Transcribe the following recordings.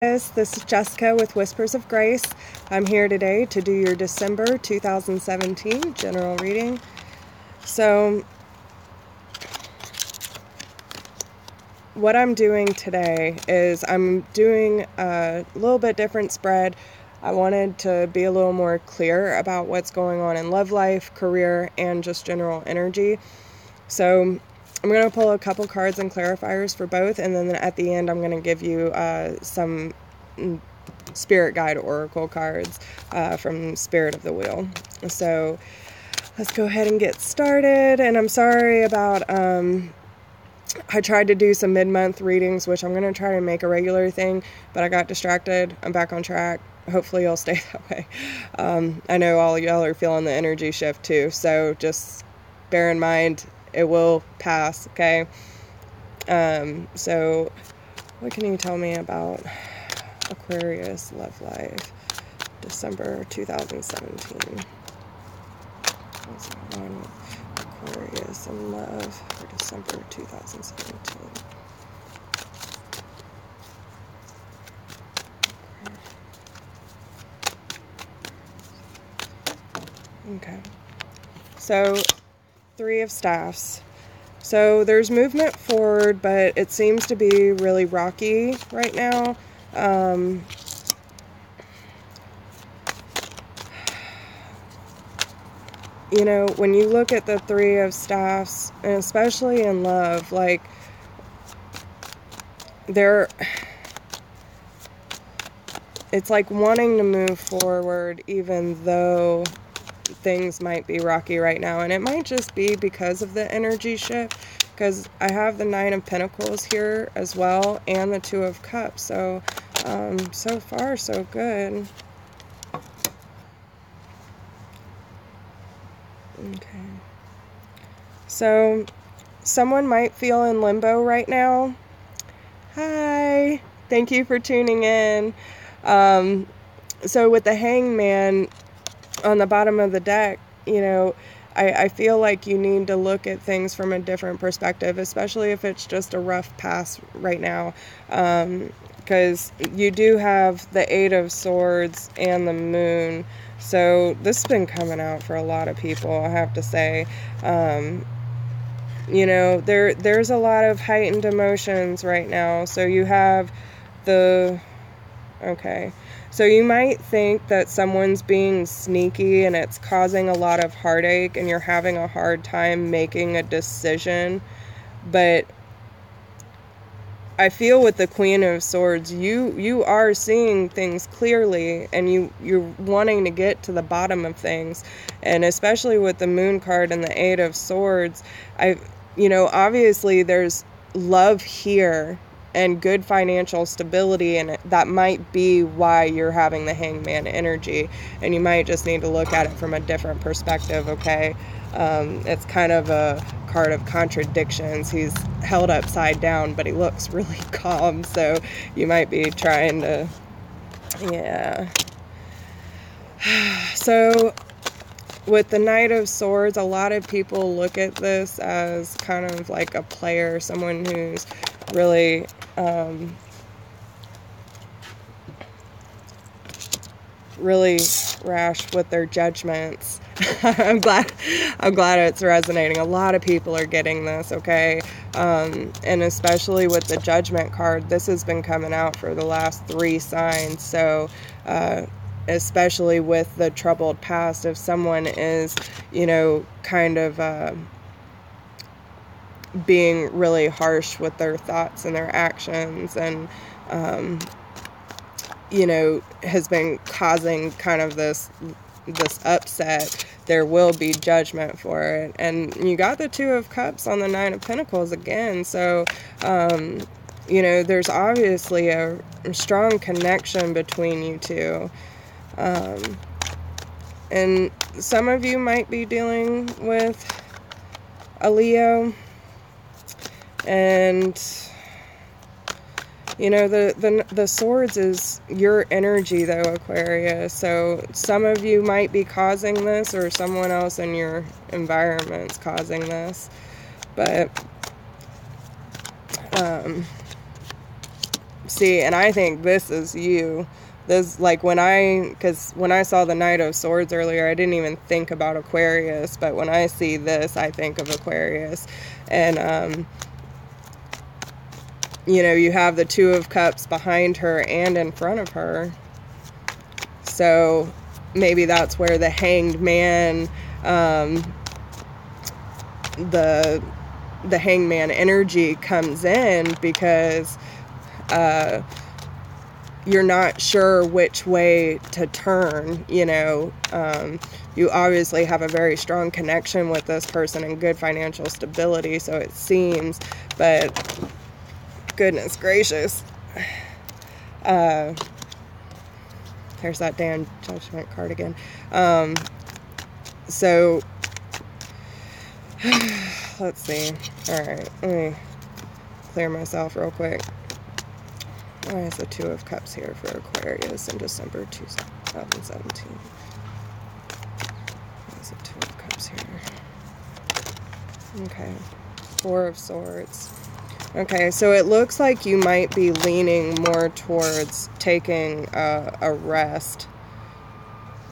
This is Jessica with Whispers of Grace. I'm here today to do your December 2017 general reading. So, what I'm doing today is I'm doing a little bit different spread. I wanted to be a little more clear about what's going on in love life, career, and just general energy. So, I'm going to pull a couple cards and clarifiers for both, and then at the end I'm going to give you some spirit guide oracle cards from Spirit of the Wheel. So let's go ahead and get started. And I'm sorry about I tried to do some mid-month readings, which I'm going to try to make a regular thing, but I got distracted. I'm back on track. Hopefully you'll stay that way. I know all y'all are feeling the energy shift too, so just bear in mind it will pass, okay? So what can you tell me about Aquarius love life, December 2017? What's going on with Aquarius and love for December 2017? Okay. So, Three of Staffs. So there's movement forward, but it seems to be really rocky right now. You know, when you look at the Three of Staffs, and especially in love, like, it's like wanting to move forward even though things might be rocky right now, and it might just be because of the energy shift, because I have the Nine of Pentacles here as well and the Two of Cups, so so far so good. Okay, so someone might feel in limbo right now. Hi, thank you for tuning in. So with the Hangman on the bottom of the deck, you know, I feel like you need to look at things from a different perspective, especially if it's just a rough pass right now, because you do have the Eight of Swords and the Moon, so this has been coming out for a lot of people, I have to say. You know, there's a lot of heightened emotions right now, so you have the... Okay, so you might think that someone's being sneaky and it's causing a lot of heartache and you're having a hard time making a decision, but I feel with the Queen of Swords, you are seeing things clearly, and you're wanting to get to the bottom of things, and especially with the Moon card and the Eight of Swords, you know, obviously there's love here and good financial stability, and that might be why you're having the Hangman energy, and you might just need to look at it from a different perspective, okay? It's kind of a card of contradictions. He's held upside down, but he looks really calm, so you might be trying to, yeah. So with the Knight of Swords, a lot of people look at this as kind of like a player, someone who's really really rash with their judgments. I'm glad it's resonating. A lot of people are getting this, okay? And especially with the Judgment card, this has been coming out for the last 3 signs. So especially with the troubled past, if someone is, you know, kind of being really harsh with their thoughts and their actions, and you know, has been causing kind of this upset, there will be judgment for it. And you got the Two of Cups on the Nine of Pentacles again, so you know, there's obviously a strong connection between you two, and some of you might be dealing with a Leo, and you know, the swords is your energy though, Aquarius, so some of you might be causing this, or someone else in your environment's causing this, but See, and I think this is you. This, like, because when I saw the Knight of Swords earlier, I didn't even think about Aquarius, but when I see this, I think of Aquarius. And, you know, you have the Two of Cups behind her and in front of her. So maybe that's where the Hanged Man, the Hanged Man energy comes in, because you're not sure which way to turn, you know. You obviously have a very strong connection with this person and good financial stability, so it seems, but goodness gracious. There's that damn Judgment card again. So, let's see. Alright, let me clear myself real quick. Why is the Two of Cups here for Aquarius in December 2017? Why is the Two of Cups here? Okay. Four of Swords. Okay, so it looks like you might be leaning more towards taking a rest.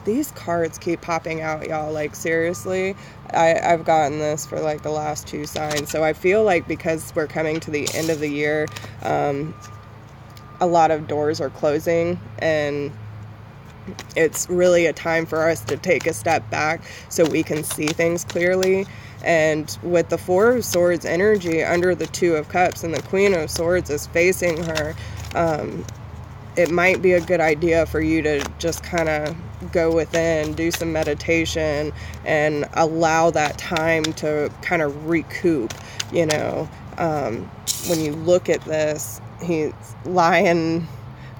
These cards keep popping out, y'all. Like, seriously, I've gotten this for like the last two signs. So I feel like because we're coming to the end of the year, a lot of doors are closing, and it's really a time for us to take a step back so we can see things clearly. And with the Four of Swords energy under the Two of Cups, and the Queen of Swords is facing her, it might be a good idea for you to just kind of go within, do some meditation, and allow that time to kind of recoup, you know. When you look at this, he's lying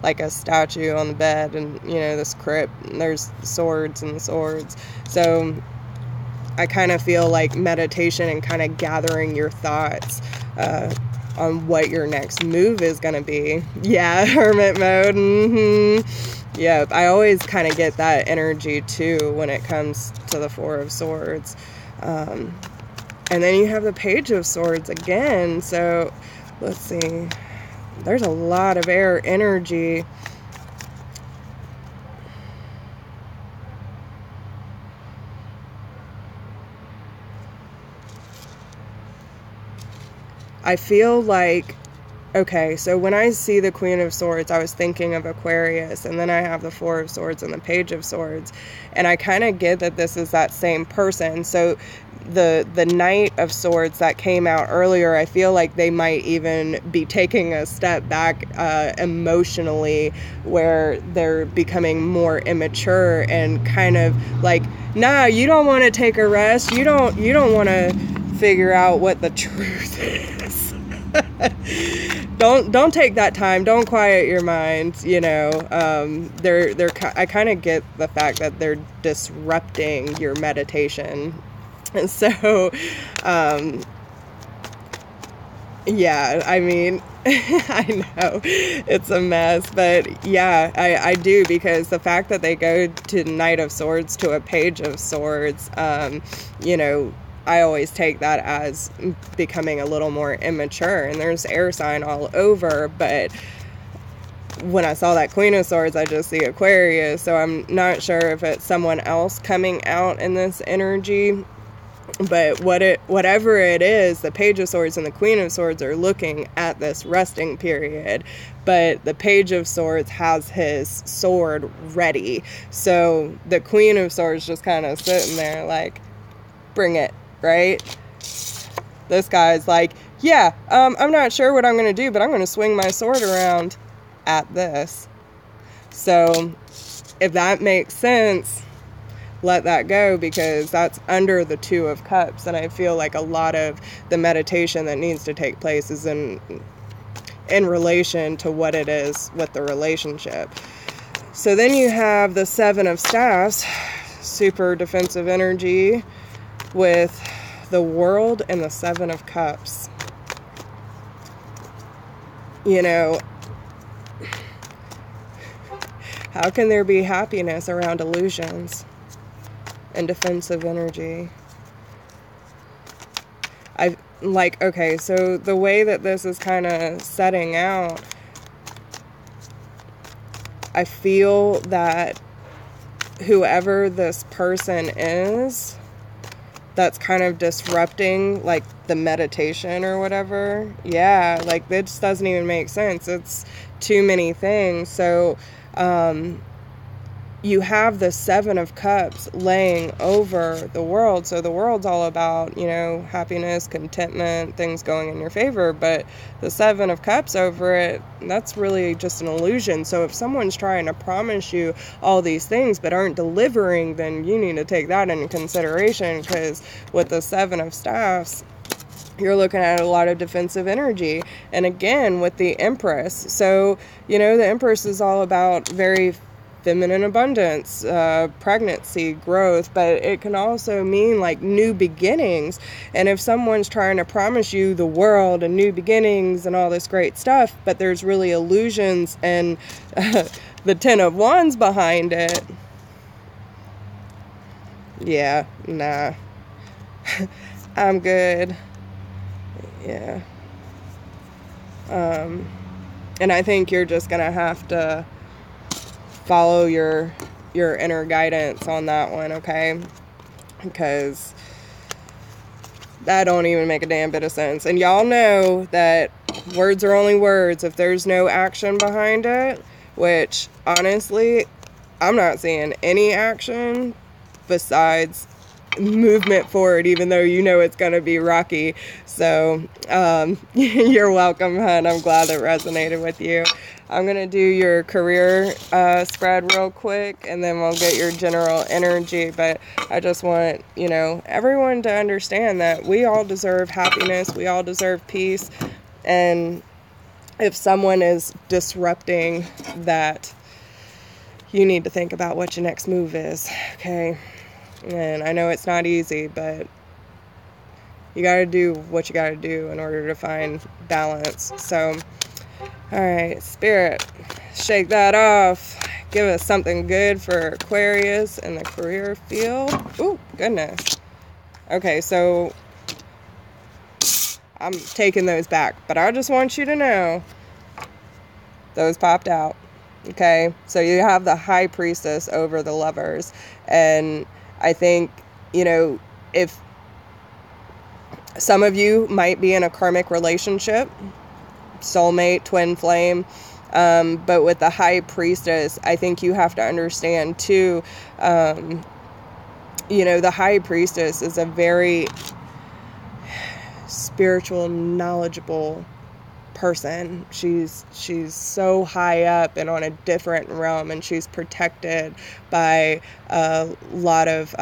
like a statue on the bed, and, you know, this crypt, and there's swords and swords. So I kind of feel like meditation and kind of gathering your thoughts on what your next move is going to be. Yeah, hermit mode. Yep, I always kind of get that energy too when it comes to the Four of Swords. And then you have the Page of Swords again. So let's see. There's a lot of air energy. I feel like, okay, so when I see the Queen of Swords, I was thinking of Aquarius, and then I have the Four of Swords and the Page of Swords, and I kind of get that this is that same person. So the Knight of Swords that came out earlier, I feel like they might even be taking a step back emotionally, where they're becoming more immature and kind of like, nah, you don't want to take a rest. You don't want to figure out what the truth is. Don't take that time. Don't quiet your mind. You know, I kind of get the fact that they're disrupting your meditation. And so, yeah, I mean, I know it's a mess, but yeah, I do, because the fact that they go to Knight of Swords to a Page of Swords, you know, I always take that as becoming a little more immature, and there's air sign all over, but when I saw that Queen of Swords, I just see Aquarius, so I'm not sure if it's someone else coming out in this energy. But whatever it is, the Page of Swords and the Queen of Swords are looking at this resting period, but the Page of Swords has his sword ready. So the Queen of Swords just kind of sitting there like, bring it, right? This guy's like, yeah, I'm not sure what I'm going to do, but I'm going to swing my sword around at this. So if that makes sense, let that go, because that's under the Two of Cups, and I feel like a lot of the meditation that needs to take place is in relation to what it is with the relationship. So then you have the Seven of Staffs, super defensive energy, with the World and the Seven of Cups. You know, how can there be happiness around illusions and defensive energy? Okay, so the way that this is kind of setting out, I feel that whoever this person is that's kind of disrupting like the meditation or whatever, yeah, like this doesn't even make sense. It's too many things. So you have the Seven of Cups laying over the world. So the world's all about, you know, happiness, contentment, things going in your favor. But the Seven of Cups over it, that's really just an illusion. So if someone's trying to promise you all these things but aren't delivering, then you need to take that into consideration, because with the Seven of Staffs, you're looking at a lot of defensive energy. And again, with the Empress. So, you know, the Empress is all about very feminine abundance, pregnancy, growth, but it can also mean like new beginnings. And if someone's trying to promise you the world and new beginnings and all this great stuff, but there's really illusions and the Ten of Wands behind it, yeah, nah, I'm good. Yeah. And I think you're just gonna have to follow your inner guidance on that one, okay? Because that don't even make a damn bit of sense. And y'all know that words are only words if there's no action behind it, which honestly, I'm not seeing any action besides movement forward, even though you know it's going to be rocky. So you're welcome, hun. I'm glad it resonated with you. I'm going to do your career spread real quick, and then we'll get your general energy. But I just want, you know, everyone to understand that we all deserve happiness. We all deserve peace. And if someone is disrupting that, you need to think about what your next move is, okay? And I know it's not easy, but you got to do what you got to do in order to find balance. So, all right, Spirit, shake that off. Give us something good for Aquarius in the career field. Ooh, goodness. Okay, so I'm taking those back, but I just want you to know those popped out. Okay, so you have the High Priestess over the Lovers, and I think, you know, if some of you might be in a karmic relationship, soulmate, twin flame, but with the High Priestess, I think you have to understand too, you know, the High Priestess is a very spiritual, knowledgeable person. She's so high up and on a different realm, and she's protected by a lot of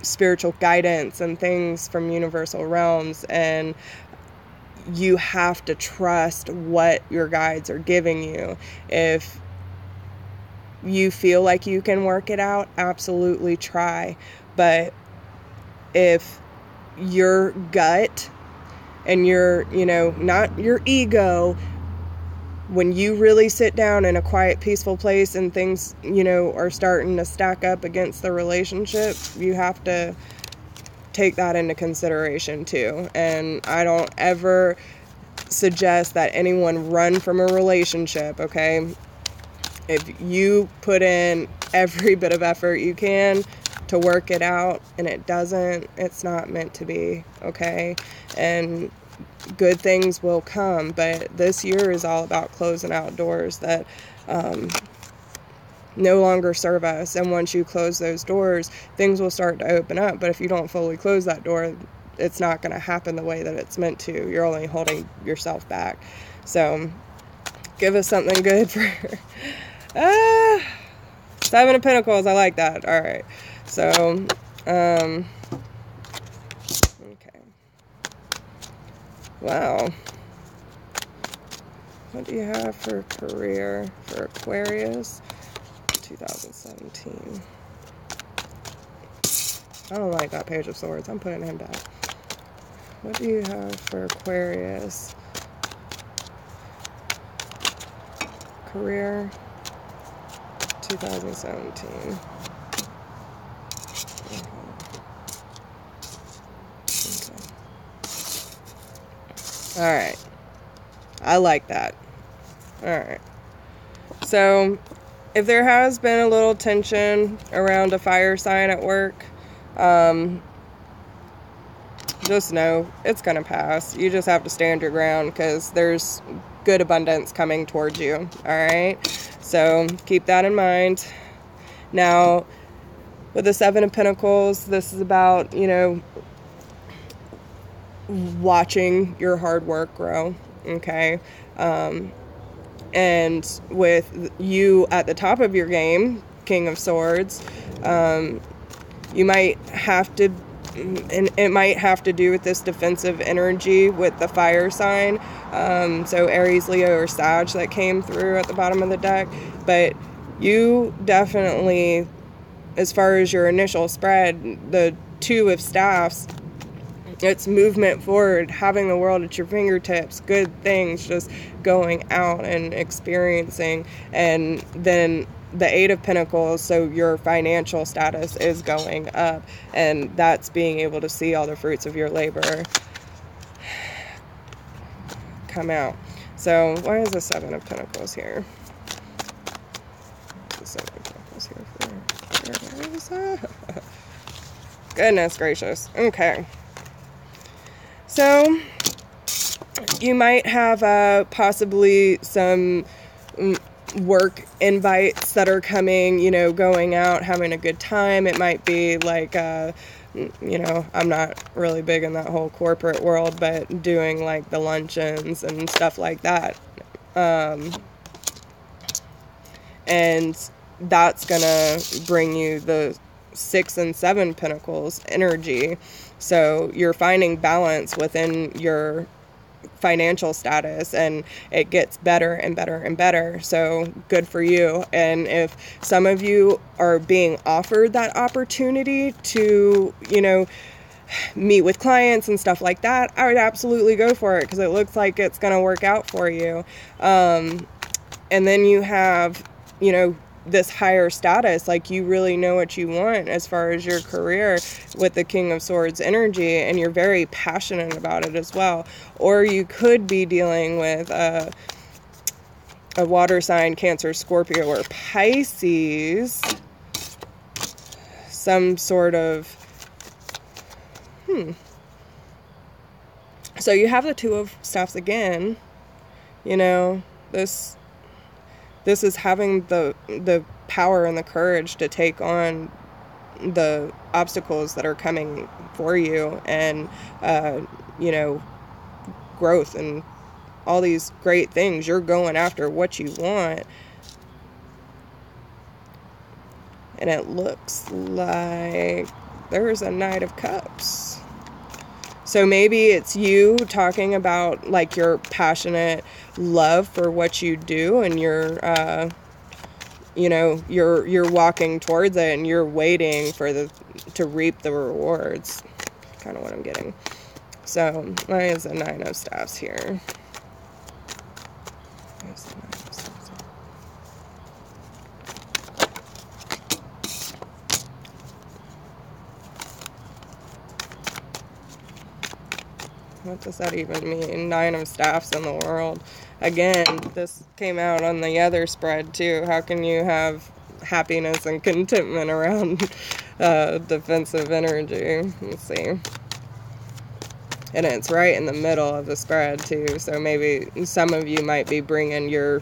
spiritual guidance and things from universal realms, and you have to trust what your guides are giving you. If you feel like you can work it out, absolutely try. But if your gut and your, you know, not your ego, when you really sit down in a quiet, peaceful place and things, you know, are starting to stack up against the relationship, you have to take that into consideration too. And I don't ever suggest that anyone run from a relationship, okay? If you put in every bit of effort you can to work it out and it doesn't, it's not meant to be, okay? And good things will come, but this year is all about closing out doors that no longer serve us. And once you close those doors, things will start to open up. But if you don't fully close that door, it's not going to happen the way that it's meant to. You're only holding yourself back. So give us something good for Seven of Pentacles. I like that. All right. So okay. Wow. What do you have for career for Aquarius 2017? I don't like that Page of Swords. I'm putting him back. What do you have for Aquarius career 2017? All right. I like that. All right. So if there has been a little tension around a fire sign at work, just know it's going to pass. You just have to stand your ground because there's good abundance coming towards you. All right. So keep that in mind. Now, with the Seven of Pentacles, this is about, you know, watching your hard work grow. Okay. And with you at the top of your game, King of Swords, you might have to, and it might have to do with this defensive energy with the fire sign. So Aries, Leo, or Sag that came through at the bottom of the deck. But you definitely, as far as your initial spread, the Two of Staffs, it's movement forward, having the world at your fingertips, good things, just going out and experiencing. And then the Eight of Pentacles, so your financial status is going up, and that's being able to see all the fruits of your labor come out. So why is the Seven of Pentacles here? The Seven of Pentacles here for goodness gracious. Okay. So you might have possibly some work invites that are coming, you know, going out, having a good time. It might be like, you know, I'm not really big in that whole corporate world, but doing like the luncheons and stuff like that. And that's gonna bring you the Six and Seven Pentacles energy. So you're finding balance within your financial status, and it gets better and better and better. So good for you. And if some of you are being offered that opportunity to, you know, meet with clients and stuff like that, I would absolutely go for it because it looks like it's going to work out for you. And then you have, you know, this higher status, like you really know what you want as far as your career with the King of Swords energy, and you're very passionate about it as well. Or you could be dealing with a water sign, Cancer, Scorpio, or Pisces, some sort of so you have the Two of Staffs again. You know, this is having the power and the courage to take on the obstacles that are coming for you, and, you know, growth and all these great things. You're going after what you want. And it looks like there's a Knight of Cups. So maybe it's you talking about like your passionate love for what you do, and you're, you know, you're walking towards it, and you're waiting for to reap the rewards. Kind of what I'm getting. So why is the Nine of Staffs here? What does that even mean? Nine of Staffs in the world. Again, this came out on the other spread too. How can you have happiness and contentment around defensive energy? Let's see. And it's right in the middle of the spread too. So maybe some of you might be bringing your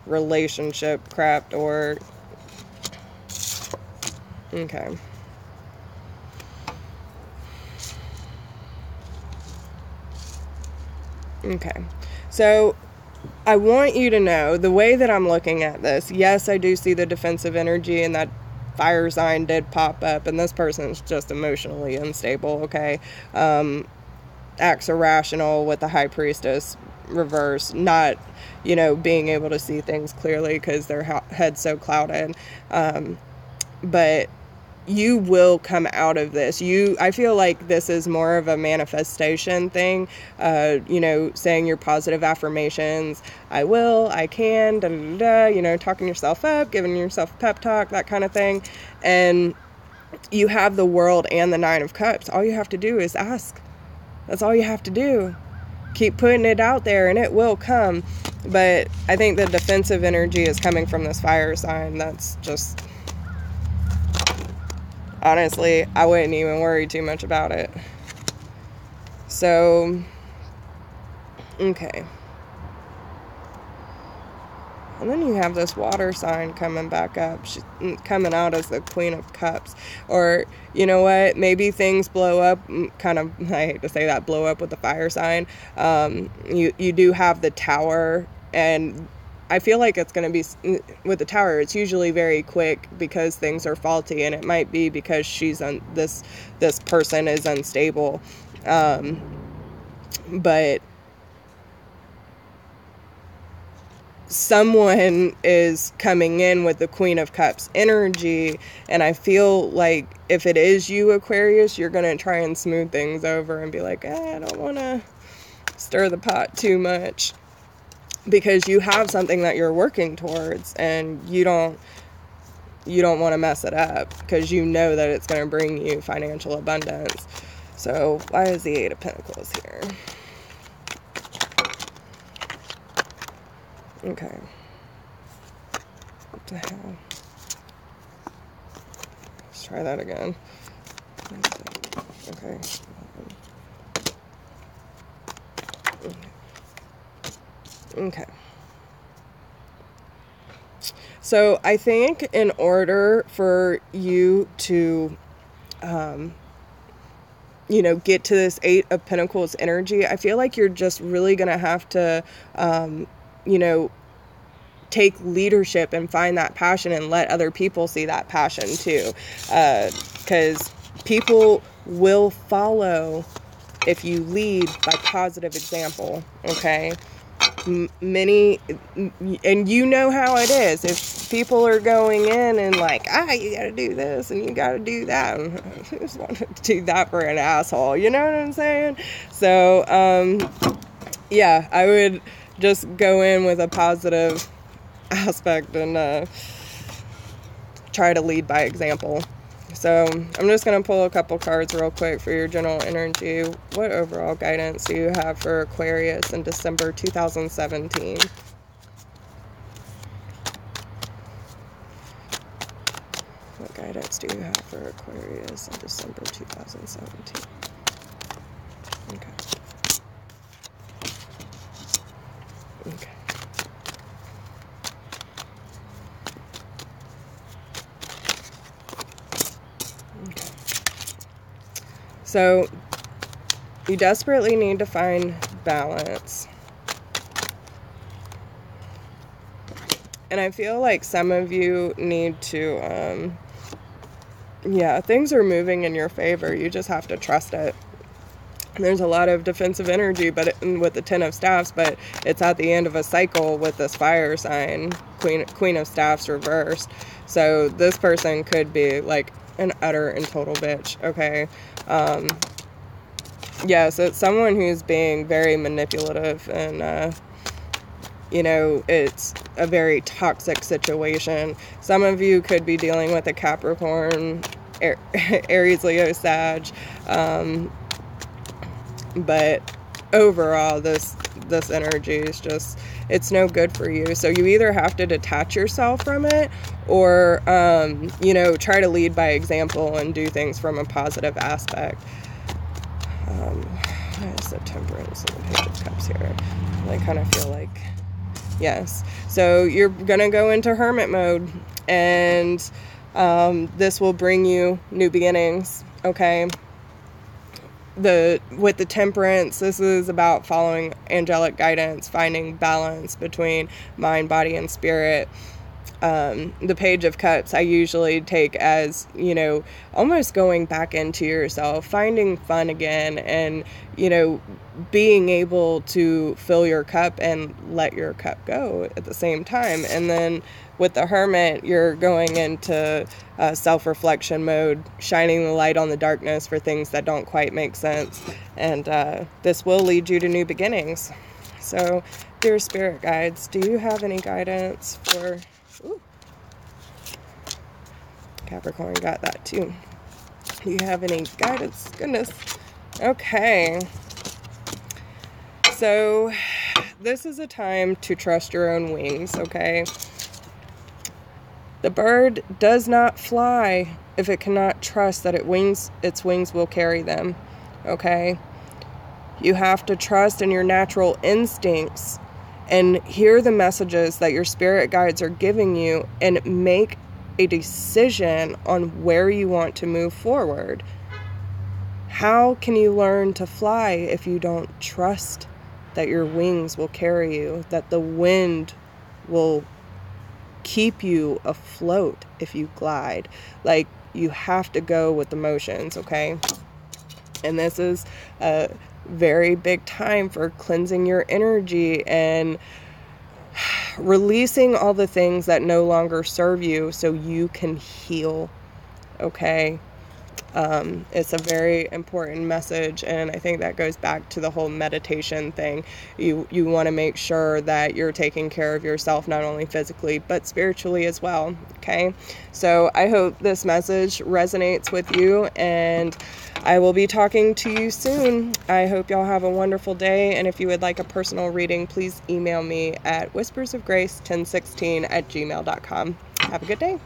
relationship crap, or... Okay. Okay, so I want you to know the way that I'm looking at this. Yes, I do see the defensive energy, and that fire sign did pop up, and this person's just emotionally unstable, okay? Acts irrational with the High Priestess reverse, not, you know, being able to see things clearly because their head's so clouded. But you will come out of this. I feel like this is more of a manifestation thing, you know, saying your positive affirmations. I will, I can, da, da, da, you know, talking yourself up, giving yourself a pep talk, that kind of thing. And you have the World and the Nine of Cups. All you have to do is ask. That's all you have to do. keep putting it out there and it will come. But I think the defensive energy is coming from this fire sign. That's just, honestly, I wouldn't even worry too much about it. So, okay. And then you have this water sign coming back up. She's coming out as the Queen of Cups. Or, you know what, maybe things blow up, kind of, I hate to say that, blow up with the fire sign. You do have the Tower, and I feel like it's going to be, with the Tower, it's usually very quick because things are faulty, and it might be because she's this person is unstable. But someone is coming in with the Queen of Cups energy, and I feel like if it is you, Aquarius, you're going to try and smooth things over and be like, I don't want to stir the pot too much, because you have something that you're working towards, and you don't want to mess it up, because you know that it's going to bring you financial abundance. So why is the Eight of Pentacles here? Okay. What the hell? Let's try that again. Okay. Okay. So I think in order for you to, get to this Eight of Pentacles energy, I feel like you're just really going to have to, take leadership and find that passion and let other people see that passion too. Because people will follow if you lead by positive example, okay? Many, and you know how it is. If people are going in and like, you gotta do this and you gotta do that, and I just want to do that for an asshole, you know what I'm saying? So, yeah, I would just go in with a positive aspect and try to lead by example. So I'm just going to pull a couple cards real quick for your general energy. What overall guidance do you have for Aquarius in December 2017? What guidance do you have for Aquarius in December 2017? Okay. Okay. So you desperately need to find balance. And I feel like some of you need to, things are moving in your favor. You just have to trust it. There's a lot of defensive energy with the Ten of Staffs, but it's at the end of a cycle with this fire sign, Queen of Staffs reversed. So this person could be like an utter and total bitch, okay? So it's someone who's being very manipulative, and it's a very toxic situation. Some of you could be dealing with a Capricorn, Aries, Leo, Sag, but overall this energy is just, it's no good for you. So you either have to detach yourself from it, or try to lead by example and do things from a positive aspect. What is the Temperance and the Page of Cups here? I kind of feel like, yes. So you're gonna go into hermit mode, and this will bring you new beginnings, okay? With the Temperance, this is about following angelic guidance, finding balance between mind, body, and spirit. The Page of Cups I usually take as, almost going back into yourself, finding fun again, and, being able to fill your cup and let your cup go at the same time. And then with the Hermit, you're going into self-reflection mode, shining the light on the darkness for things that don't quite make sense. And this will lead you to new beginnings. So, dear spirit guides, do you have any guidance for... Ooh. Capricorn got that too. Do you have any guidance? Goodness. Okay. So this is a time to trust your own wings, okay? The bird does not fly if it cannot trust that its wings will carry them, okay? You have to trust in your natural instincts and hear the messages that your spirit guides are giving you and make a decision on where you want to move forward. How can you learn to fly if you don't trust that your wings will carry you, that the wind will keep you afloat if you glide? Like, you have to go with the motions, okay? And this is a very big time for cleansing your energy and releasing all the things that no longer serve you so you can heal, okay? It's a very important message, and I think that goes back to the whole meditation thing. You want to make sure that you're taking care of yourself, not only physically, but spiritually as well, okay? So I hope this message resonates with you, and I will be talking to you soon. I hope y'all have a wonderful day, and if you would like a personal reading, please email me at whispersofgrace1016@gmail.com. Have a good day.